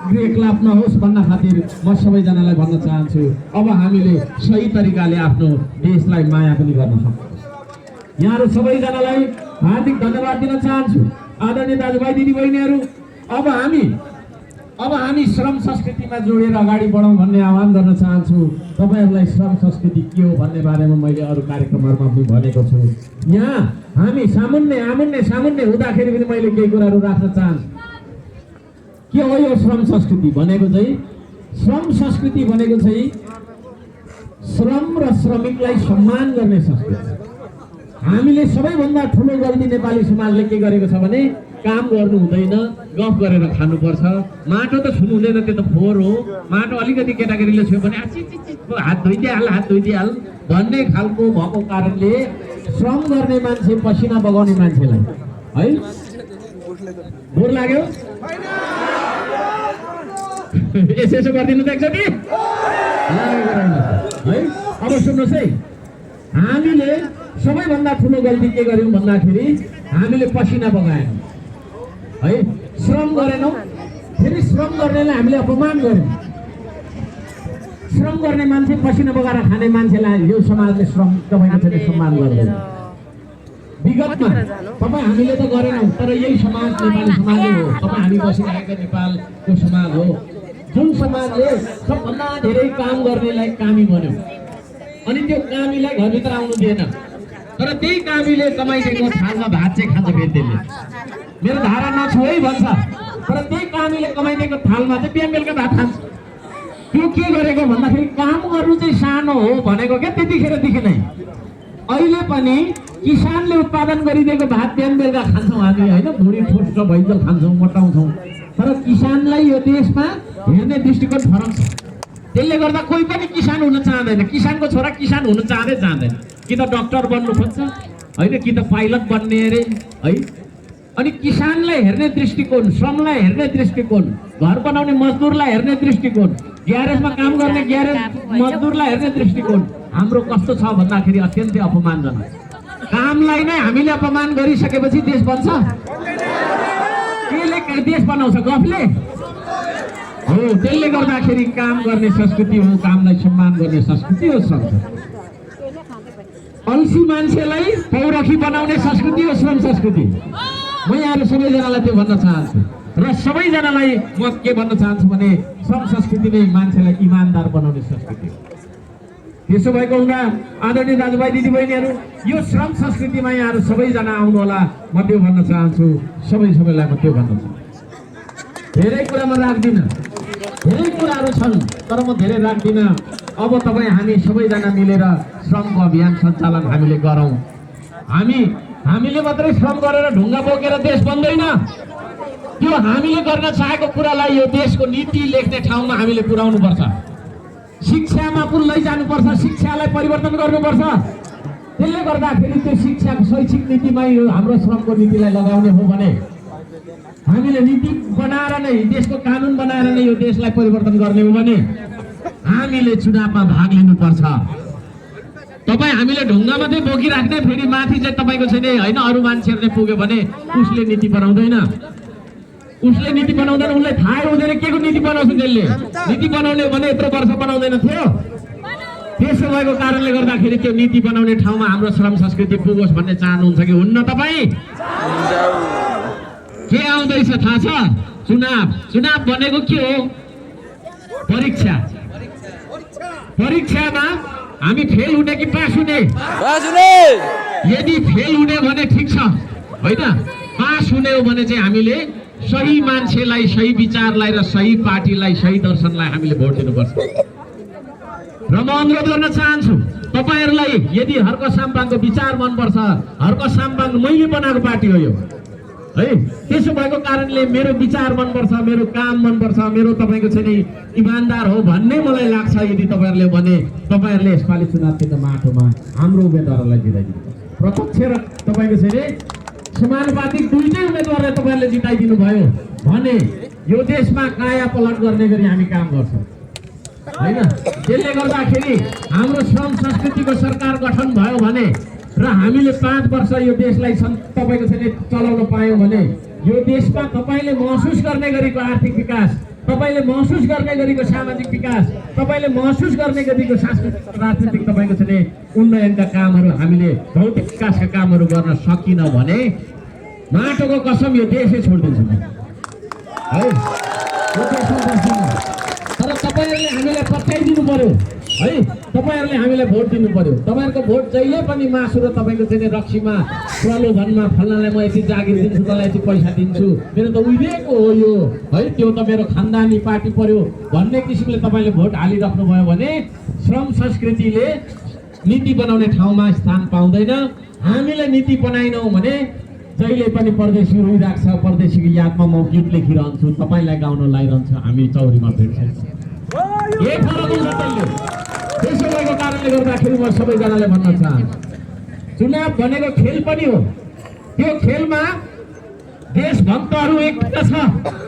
क्रियाकलाप नहोस् भन्न खातिर म सबैजनालाई भन्न चाहन्छु अब हामीले सही तरिकाले आफ्नो देशलाई माया पनि गर्न सक्छौँ। यहाँहरू सबैजनालाई हार्दिक धन्यवाद दिन चाहन्छु आदरणीय दाजुभाइ दिदीबहिनीहरू। अब हामी श्रम संस्कृतिमा जोडेर अगाडि बढौँ भन्ने आह्वान गर्न चाहन्छु। तपाईँहरूलाई श्रम संस्कृति के हो भन्ने बारेमा मैले अरू कार्यक्रमहरूमा पनि भनेको छु। यहाँ हामी सामुन्ने हुँदाखेरि पनि मैले केही कुराहरू राख्न चाहन्छु। के हो यो श्रम संस्कृति भनेको चाहिँ? श्रम संस्कृति भनेको चाहिँ श्रम र श्रमिकलाई सम्मान गर्ने संस्कृति। हामीले सबैभन्दा ठुलो गल्ती नेपाली समाजले के गरेको छ भने काम गर्नु हुँदैन, गफ गरेर खानुपर्छ, माटो त छुनु हुँदैन, त्यो त फोहोर हो, माटो अलिकति केटाकेटीले छुयो भने हात धोइदिइहाल भन्ने खालको भएको कारणले श्रम गर्ने मान्छे, पसिना बगाउने मान्छेलाई है बोर लाग्यो यसो गरिदिनु त एकचोटि है। अब सुन्नुहोस् है, हामीले सबैभन्दा ठुलो गल्ती के गर्यौँ भन्दाखेरि हामीले पसिना बगायौँ है, श्रम गरेनौँ। फेरि श्रम गर्नेलाई हामीले अपमान गर्यौँ। श्रम गर्ने मान्छे, पसिना बगाएर खाने मान्छेलाई यो समाजले श्रम तपाईँको चाहिँ सम्मान गर्दैन। विगतमा तपाईँ हामीले त गरेनौँ, तर यही समाज नेपाली समाजले हो, तपाईँ हामी बसिरहेको नेपालको समाज हो जुन समाजले सबभन्दा धेरै काम गर्नेलाई कामी भन्यो, अनि त्यो कामीलाई घरभित्र आउनु दिएन। तर त्यही कामीले कमाइदिएको थालमा भात चाहिँ खान्छ फेरि त्यसले, मेरो धारा नछु है भन्छ, तर त्यही कामीले कमाइदिएको थालमा चाहिँ बिहान बेलुका भात खान्छ। त्यो के गरेको भन्दाखेरि काम गर्नु चाहिँ सानो हो भनेको क्या त्यतिखेरदेखि नै। अहिले पनि किसानले उत्पादन गरिदिएको भात बिहान बेलुका खान्छौँ हामी होइन, भुँडी ठुस भइन्जेल खान्छौँ, मोटाउँछौँ। तर किसानलाई यो देशमा हेर्ने दृष्टिकोण फरक छ। त्यसले गर्दा कोही पनि किसान हुन चाहँदैन, किसानको छोरा किसान हुन चाहँदैन। कि त डक्टर बन्नु खोज्छ होइन, कि त पाइलट बन्ने अरे है। अनि किसानलाई हेर्ने दृष्टिकोण, श्रमलाई हेर्ने दृष्टिकोण, घर बनाउने मजदुरलाई हेर्ने दृष्टिकोण, ग्यारेजमा काम गर्ने ग्यारेज मजदुरलाई हेर्ने दृष्टिकोण हाम्रो कस्तो छ भन्दाखेरि अत्यन्तै अपमानजनक। कामलाई नै हामीले अपमान गरिसकेपछि देश बन्छ? केले देश बनाउँछ? गफले हो। त्यसले गर्दाखेरि काम गर्ने संस्कृति हो, कामलाई सम्मान गर्ने संस्कृति हो श्रम। अल्छी मान्छेलाई पौरखी बनाउने संस्कृति हो श्रम संस्कृति। म यहाँहरू सबैजनालाई त्यो भन्न चाहन्छु र सबैजनालाई म के भन्न चाहन्छु भने श्रम संस्कृति नै मान्छेलाई इमान्दार बनाउने संस्कृति हो। त्यसो भएको हुँदा आदरणीय दाजुभाइ दिदीबहिनीहरू यो श्रम संस्कृतिमा यहाँहरू सबैजना आउनु होला, म त्यो भन्न चाहन्छु। सबैलाई म त्यो भन्न चाहन्छु। धेरै कुरा म राख्दिनँ, धेरै कुराहरू छन् तर म धेरै राख्दिनँ। अब तपाईँ हामी सबैजना मिलेर श्रमको अभियान सञ्चालन हामीले गरौँ। हामीले मात्रै श्रम गरेर ढुङ्गा बोकेर देश बन्दैन। त्यो हामीले गर्न चाहेको कुरालाई यो देशको नीति लेख्ने ठाउँमा हामीले पुर्याउनुपर्छ। शिक्षामा पुल लैजानुपर्छ, शिक्षालाई परिवर्तन गर्नुपर्छ। त्यसले गर्दाखेरि त्यो शिक्षाको शैक्षिक नीतिमा यो हाम्रो श्रमको नीतिलाई लगाउने हो भने हामीले नीति बनाएर नै देशको कानुन बनाएर नै यो देशलाई परिवर्तन गर्ने हो भने हामीले चुनावमा भाग लिनुपर्छ। तपाईँ हामीले ढुङ्गा मात्रै बोकिराख्ने, फेरि माथि चाहिँ तपाईँको छैन होइन अरू मान्छेहरूले पुग्यो भने उसले नीति बनाउँदैन। उसलाई थाहै हुँदैन के को नीति बनाउँछ। त्यसले नीति बनाउने हो भने यत्रो वर्ष बनाउँदैन थियो। त्यसो भएको कारणले गर्दाखेरि त्यो नीति बनाउने ठाउँमा हाम्रो श्रम संस्कृति पुगोस् भन्ने चाहनुहुन्छ कि हुन्न तपाईँ? के आउँदैछ थाहा छ? चुनाव भनेको के हो? परीक्षा। परीक्षामा हामी फेल हुने कि पास हुने? यदि फेल हुने भने ठिक छ होइन, पास हुने हो भने चाहिँ हामीले सही मान्छेलाई, सही विचारलाई र सही पार्टीलाई, सही दर्शनलाई हामीले भोट दिनुपर्छ। र म अनुरोध गर्न चाहन्छु तपाईहरुलाई, यदि हर्क साम्पाङको विचार मनपर्छ, हर्क साम्पाङ मैले बनाएको पार्टी हो यो है, त्यसो भएको कारणले मेरो विचार मनपर्छ, मेरो काम मनपर्छ, मेरो तपाईको चाहिँ इमानदार हो भन्ने मलाई लाग्छ। यदि तपाईहरुले भने तपाईहरुले यसपालि चुनाव चिन्ह माटोमा हाम्रो उम्मेदवारलाई जिताइदिनुपर्छ। प्रत्यक्ष र तपाईको चाहिँ समानुपातिक दुईटै उम्मेदवारलाई तपाईहरुले जिताइदिनु भयो भने यो देशमा काया पलट गर्ने गरी हामी काम गर्छौँ हैन। त्यसले गर्दाखेरि हाम्रो श्रम संस्कृतिको सरकार गठन भयो भने र हामीले 5 वर्ष यो देशलाई तपाईको चाहिँ चलाउन पायौं भने यो देशमा तपाईले महसुस गर्ने गरेको आर्थिक विकास, तपाईले महसुस गर्ने गरेको सामाजिक विकास, तपाईले महसुस गर्ने गरेको सांस्कृतिक राजनीतिक तपाईको चाहिँ उन्नयनका कामहरू हामीले भौतिक विकासका कामहरू गर्न सकिन भने माटोको कसम यो देशै छोड्दिन्छु है। यो देशमा बस्दिनँ। तर तपाईहरुले हामीलाई पत्याइदिनु पर्यो है, तपाईहरुले हामीलाई भोट दिनु पर्यो। तपाईहरुको भोट जहिले पनि मासु र तपाईको चाहिँ रक्सीमा प्रलोभनमा फल्नालाई म यति जागिर दिन्छु, तँलाई यति पैसा दिन्छु, मेरो त उहिलेको हो यो है, त्यो त मेरो खानदानी पार्टी पर्यो भन्ने किसिमले तपाईले भोट हालिराख्नु भयो भने श्रम संस्कृतिले नीति बनाउने ठाउँमा स्थान पाउँदैन। हामीले नीति बनाइनौँ भने जहिले पनि परदेशी रोइरहेको छ, परदेशीको यादमा म गीत लेखिरहन्छु, तपाईलाई गाउन लागिरहन्छ, हामी चौरीमा भेट्छौँ। यही फरक हुन्छ त्यसले। त्यसो भएको कारणले गर्दाखेरि म सबैजनाले भन्न चाहन्छु चुनाव भनेको खेल पनि हो। त्यो खेलमा देशभक्तहरू एकता छ,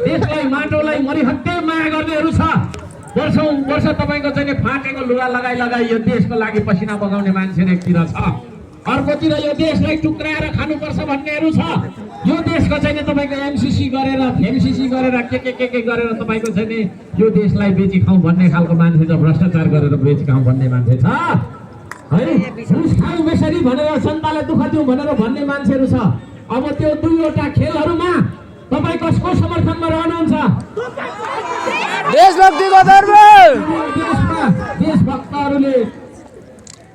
देशलाई माटोलाई मरिहत्ते माया गर्नेहरू छ। वर्षौं वर्ष तपाईको चाहिँ फाटेको लुगा लगाई यो देशको लागि पसिना बगाउने मान्छे एकतिर छ, अर्कोतिर यो देशलाई टुक्राएर खानुपर्छ भन्नेहरू छ। यो देशको चाहिँ तपाईको एमसीसी गरेर फेमसीसी गरेर के गरेर तपाईको चाहिँ यो देशलाई बेची खाउँ भन्ने खालको मान्छे छ, भ्रष्टाचार गरेर बेची खाउँ भन्ने मान्छे छ है, घुस खाउँ बेसरी भनेर जनतालाई दुःख दिउँ भनेर भन्ने मान्छेहरू छ। अब त्यो दुईवटा खेलहरूमा तपाईँ कसको समर्थनमा रहनुहुन्छ?
देशभक्तिको तर्फ
देशभक्तहरूले,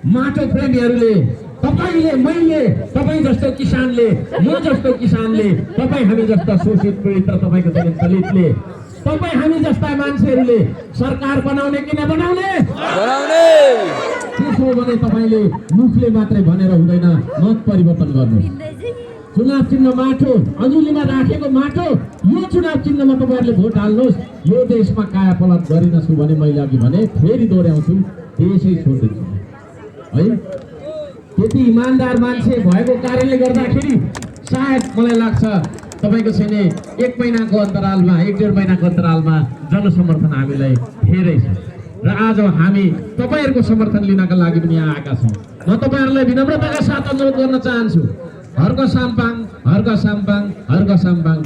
माटो प्रेमीहरूले, तपाईले, मैले, तपाईँ जस्तो किसानले, म जस्तो किसानले, तपाईँ हामी जस्ता शोषित पीडित र तपाईको चाहिँ दलितले, तपाईँ हामी जस्ता मान्छेहरूले सरकार बनाउने कि नबनाउने? त्यसो भने तपाईले मुखले मात्रै भनेर हुँदैन, मत परिवर्तन गर्नु। चुनाव चिन्ह माटो, अञ्जुलीमा राखेको माटो, यो चुनाव चिन्हमा तपाईहरुले भोट हाल्नुहोस्। यो देशमा काया पलट गरिनछु भने मैले अघि भने फेरि दोहोऱ्याउँछु, देशै छोड्दिन्छु है। त्यति इमानदार मान्छे भएको कारणले गर्दाखेरि सायद मलाई लाग्छ तपाईको छैन 1 महिनाको अन्तरालमा, 1.5 महिनाको अन्तरालमा जनसमर्थन हामीलाई धेरै छ र आज हामी तपाईहरुको समर्थन लिनका लागि पनि यहाँ आएका छौँ। म तपाईहरुलाई विनम्रताका साथ अनुरोध गर्न चाहन्छु, हर्क साम्पाङ, हर्क साम्पाङ, हर्क साम्पाङ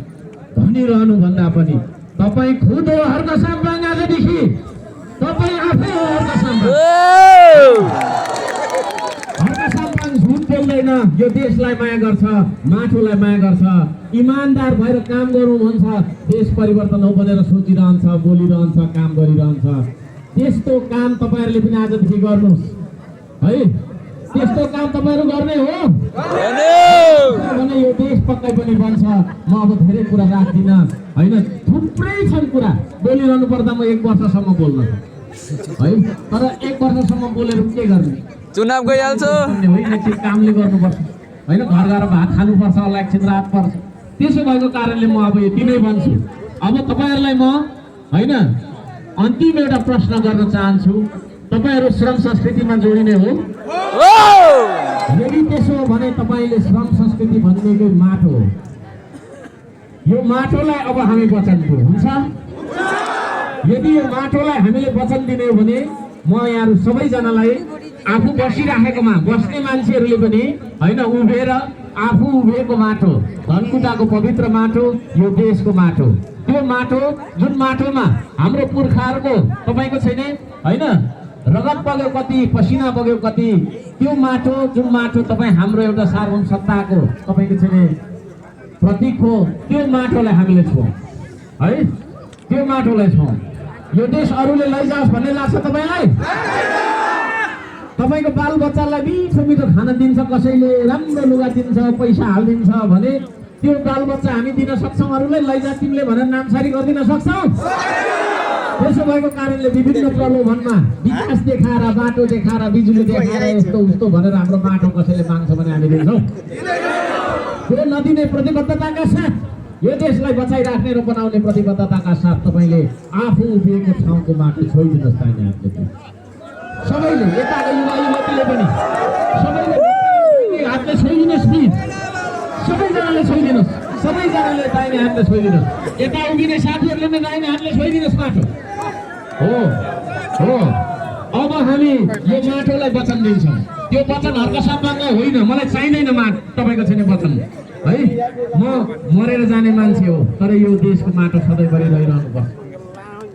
भनिरहनु भन्दा पनि तपाईँ खुद हो हर्क साम्पाङ। आजदेखि तपाईँ आफै हो हर्क साम्पाङ। हर्क साम्पाङ झुट डराउँदैन, यो देशलाई माया गर्छ, माटोलाई माया गर्छ, इमान्दार भएर काम गर्नुहुन्छ, देश परिवर्तन हो भनेर सोचिरहन्छ, बोलिरहन्छ, काम गरिरहन्छ। त्यस्तो काम तपाईँहरूले पनि आजदेखि गर्नुहोस् है। त्यस्तो काम तपाईँहरू गर्ने हो भने यो देश पक्कै पनि बन्छ। म अब धेरै कुरा राख्दिनँ होइन, थुप्रै छन् कुरा बोलिरहनु पर्दा म 1 वर्षसम्म बोल्न है, तर 1 वर्षसम्म बोलेर के गर्ने?
चुनाव गइहाल्छ
होइन, त्यो कामले गर्नुपर्छ होइन, घर गएर भात खानुपर्छ, इलेक्सन रात पर्छ। त्यसो भएको कारणले म अब यति नै भन्छु। अब तपाईँहरूलाई म होइन अन्तिम एउटा प्रश्न गर्न चाहन्छु। तपाईँहरू श्रम संस्कृतिमा जोडिने हो? यदि त्यसो हो भने तपाईँले श्रम संस्कृति भनेकै माटो हो। यो माटोलाई अब हामी वचन दिउँ, हुन्छ? यदि यो माटोलाई हामीले वचन दिने हो भने म यहाँहरू सबैजनालाई आफू बसिराखेकोमा बस्ने मान्छेहरूले पनि होइन उभिएर आफू उभिएको माटो, धनकुटाको पवित्र माटो, यो देशको माटो, त्यो माटो जुन माटोमा हाम्रो पुर्खाहरूको तपाईँको छैन होइन रगत बग्यो कति, पसिना बग्यो कति, त्यो माटो जुन माटो तपाईँ हाम्रो एउटा सार्वभौम सत्ताको तपाईँको छैन प्रतीक हो, त्यो माटोलाई हामीले छौँ है, त्यो माटोलाई छौँ। यो देश अरूले लैजाओस् भन्ने लाग्छ तपाईँलाई? तपाईँको बाल बच्चालाई मिठो मिठो खाना दिन्छ, कसैले राम्रो लुगा दिन्छ, पैसा हालिदिन्छ भने त्यो बाल बच्चा हामी दिन सक्छौँ अरूलाई? लैजा तिमीले भनेर नामसारी गरिदिन सक्छौँ? त्यसो भएको कारणले विभिन्न प्रलोभनमा विकास देखाएर, बाटो देखाएर, बिजुली देखाएर यस्तो उस्तो भनेर हाम्रो माटो कसैले माग्छ भने हामी दिन्छौँ? त्यो नदिने प्रतिबद्धताका साथ यो देशलाई बचाइराख्ने र बनाउने प्रतिबद्धताका साथ तपाईँले आफू उभिएको ठाउँको माटो छोइदिनुहोस् दाहिने हातले। सबैले यताको युवा युवतीले पनि सबैले हातले छोइदिनुहोस् प्लिज, सबैजनाले छोइदिनुहोस्, सबैजनाले दाहिने हातले छोइदिनुहोस्। यता उभिने साथीहरूले पनि दाहिने हातले छोइदिनुहोस् माटो। हो हो अब हामी यो माटोलाई वचन दिन्छौँ। त्यो वचन हर्क सम्बन्ध होइन, मलाई चाहिँदैन तपाईँको छैन वचन है। म मरेर जाने मान्छे हो, तर यो देशको माटो सधैँभरि रहिरहनुपर्छ।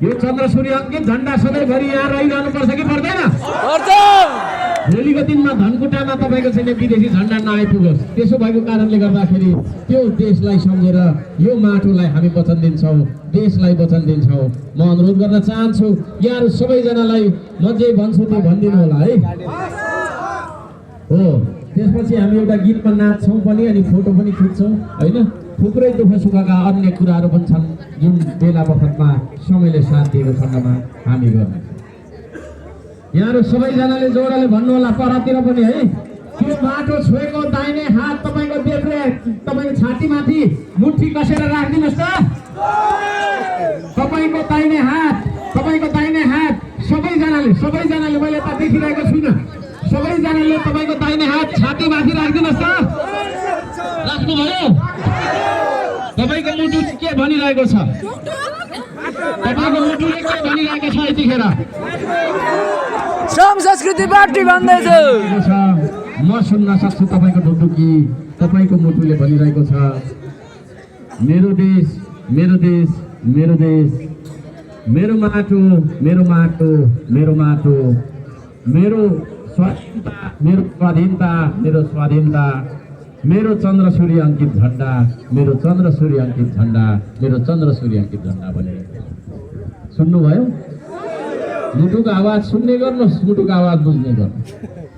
यो चन्द्र सूर्य अङ्कित झन्डा सधैँभरि यहाँ रहिरहनुपर्छ कि पर्दैन? भोलिको दिनमा धनकुटामा तपाईँको छैन विदेशी झन्डा नआइपुगोस्। त्यसो भएको कारणले गर्दाखेरि त्यो देशलाई सम्झेर यो माटोलाई हामी वचन दिन्छौँ, देशलाई वचन दिन्छौँ। म अनुरोध गर्न चाहन्छु यहाँहरू सबैजनालाई म जे भन्छु त्यो भनिदिनु होला है। हो त्यसपछि हामी एउटा गीतमा नाच्छौँ पनि अनि फोटो पनि खिच्छौँ होइन। थुप्रै दुःख सुखका अन्य कुराहरू पनि छन् जुन बेला बखतमा समयले साथ दिएको खण्डमा हामी गर्ने। यहाँहरू सबैजनाले जोडले भन्नु होला परतिर पनि है, त्यो माटो छोएको दाहिने हात तपाईँको देब्रे तपाईँको छातीमाथि मुठी कसेर राखिदिनुहोस् त। तपाईँको दाहिने हात, तपाईँको दाहिने हात सबैजनाले मैले त देखिरहेको छुइनँ, सबैजनाले तपाईँको दाहिने हात छातीमाथि राखिदिनुहोस् त। राख्नुभयो? तपाईँको मुटु के भनिरहेको छ? तपाईँको मुटुले के भनिरहेको छ यतिखेर?
श्रम संस्कृति पार्टी भन्दैछ।
म सुन्न सक्छु तपाईँको ढुकढुकी, तपाईँको मुटुले भनिरहेको छ मेरो देश, मेरो देश, मेरो देश, मेरो माटो, मेरो माटो, मेरो माटो, मेरो स्वाधीनता, मेरो स्वाधीनता, मेरो स्वाधीनता, मेरो चन्द्र सूर्य अङ्कित झन्डा, मेरो चन्द्र सूर्य अङ्कित झन्डा, मेरो चन्द्र सूर्य अङ्कित झन्डा भनेर सुन्नुभयो? मुटुको आवाज सुन्ने गर्नुहोस्, मुटुको आवाज बुझ्ने गर्नुहोस्।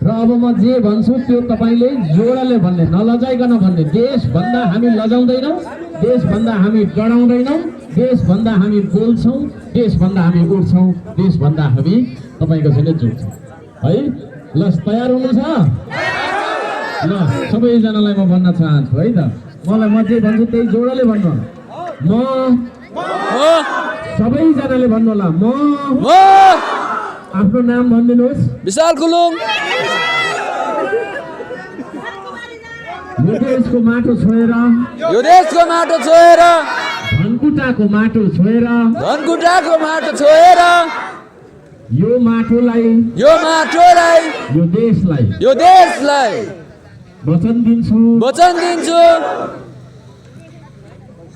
र अब म जे भन्छु त्यो तपाईँले जोडले भन्ने, नलजाइकन भन्ने। देशभन्दा हामी लजाउँदैनौँ, देशभन्दा हामी डराउँदैनौँ, देशभन्दा हामी बोल्छौँ, देशभन्दा हामी उड्छौँ, देशभन्दा हामी तपाईँको चाहिँ जुट्छौँ है। ल तयार हुनुहुन्छ? ल सबैजनालाई म भन्न चाहन्छु है त, मलाई म जे भन्छु त्यही जोडले भन्नु। म सबैजनाले भन्नु होला म आफ्नो नाम भनिदिनुहोस्।
विशाल गुलुङ।
यो देशको माटो छोएर,
यो देशको माटो छोएर,
धनकुटाको माटो छोएर,
धनकुटाको माटो छोएर,
यो माटोलाई,
यो माटोलाई,
यो देशलाई,
यो देशलाई
वचन दिन्छु,
वचन दिन्छु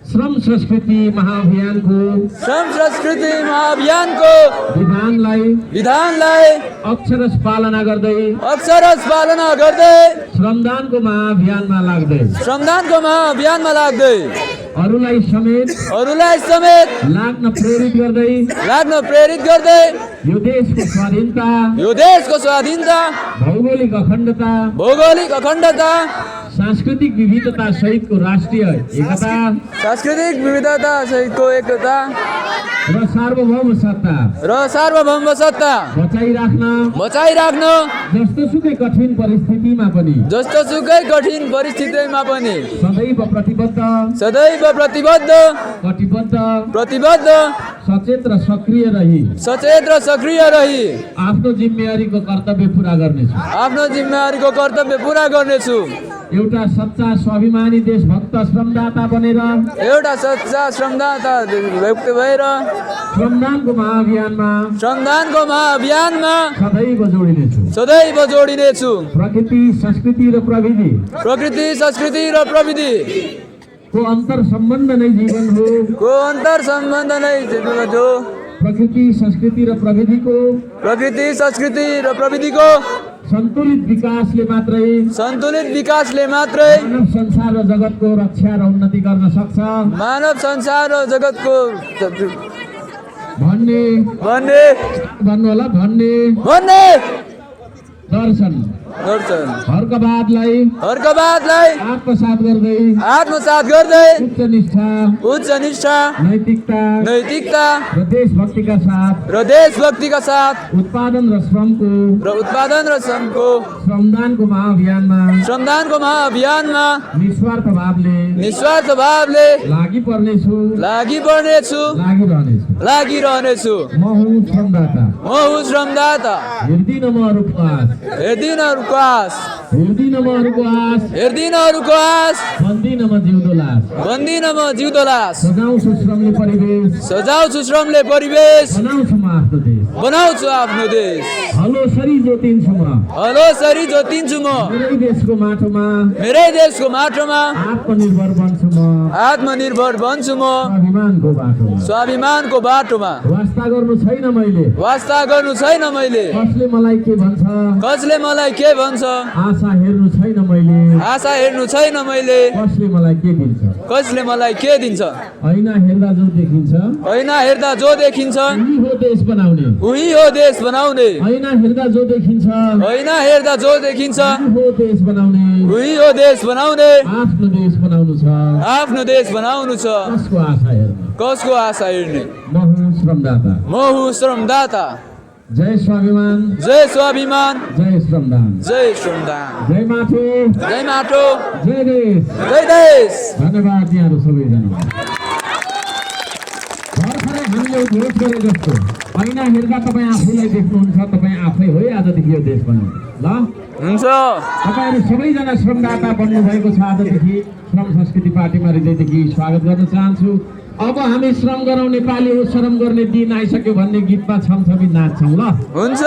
श्रम संस्कृति महाअभियानको
श्रम संस्कृति महाअभियानको
विधानलाई अक्षरश पालना गर्दै श्रमदानको महाअभियानमा लाग्दै अरूलाई समेत लाग्न प्रेरित गर्दै यो देशको स्वाधीनता भौगोलिक अखण्डता सांस्कृतिक विविधता सहितको राष्ट्रिय एकता र सार्वभौम सत्ता बचाइराख्न जस्तोसुकै कठिन परिस्थितिमा पनि सदैव प्रतिबद्ध कटिबद्ध सचेत र सक्रिय रही आफ्नो जिम्मेवारीको कर्तव्य पूरा गर्नेछु एउटा सच्चा स्वाभिमानी देशभक्त श्रमदाता बनेर श्रमदानको महाअभियानमा सदैव जोडिनेछु प्रकृति संस्कृति र प्रविधि को अन्तर सम्बन्ध नै जीवन हो प्रकृति संस्कृति र प्रविधिको सन्तुलित विकासले मात्रै मानव संसार र जगतको रक्षा र उन्नति गर्न सक्छ भन्ने दर्शन हर्कवादलाई आत्मसात गर्दै उच्च निष्ठा नैतिकता र देशभक्तिका साथ उत्पादन र श्रमको श्रमदानको महाअभियानमा निस्वार्थ भावले लागिरहनेछु म हुँ श्रमदाता हेर्दिन अरूको आस बन्दिन म जिउँदो लास सजाउँछु श्रमले परिवेश बनाउँछु आफ्नो देश हलो सरी जोतिन्छु म मेरै देशको माटोमा आत्मनिर्भर बन्छु म स्वाभिमानको बाटोमा वास्ता गर्नु छैन मैले कसले मलाई के भन्छ आशा हेर्नु छैन मैले कसले मलाई के दिन्छ ऐना हेर्दा जो देखिन्छ उही हो देश बनाउने ऐना हेर्दा जो देखिन्छ उही हो देश बनाउने आफ्नो देश बनाउनु छ कसको आशा हेर्ने म हुँ श्रमदाता जय स्वाभिमान जय श्रमदान जय माटो जय देश धन्यवाद यहाँहरू सबैजना भर्खरै हामीले घोष गरे जस्तो ऐना हेर्दा तपाईँ आफूलाई देख्नुहुन्छ तपाईँ आफै हो आजदेखि यो देश बनाउनु ल हुन्छ तपाईहरु सबैजना श्रमदाता बन्नु भएको छ आजदेखि श्रम संस्कृति पार्टीमा हृदयदेखि स्वागत गर्न चाहन्छु अब हामी श्रम गरौँ नेपाली हो श्रम गर्ने दिन आइसक्यो भन्ने गीतमा छमछमी नाच्छौं ल हुन्छ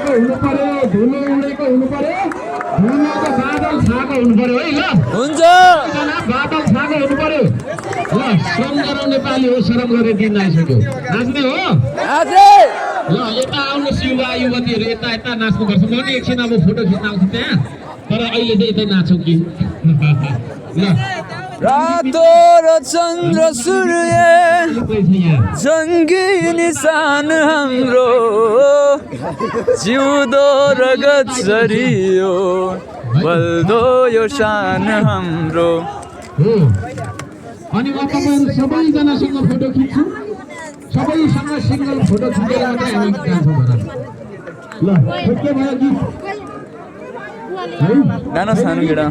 हुनु पर्यो धुलो उडेको हुनु पर्यो धुलोको बादल छाएको हुनु पर्यो है ल हुन्छ बादल छाएको हुनु पर्यो ल श्रम गरौँ नेपाली हो श्रम गर्ने दिन आइसक्यो नाच्ने हो नाच्ने ल यता आउनुस् युवा युवतीहरु यता नाच्नु पर्छ म नि एकछिन अब फोटो खिच्न आउँछु त्यहाँ तर अहिले चाहिँ यतै नाचौँ कि ल
रातो र चन्द्र सूर्य जङ्गी निशान हाम्रो जिउँदो रगत झरियो बल्दो यो शान हाम्रो
अनि म तपाईहरु सबैजनासँग फोटो खिच्छु सबैसँग सिंगल फोटो खिचेर मात्रै हामी जान्छौँ ल के भयो गीत
गाना सानो केटा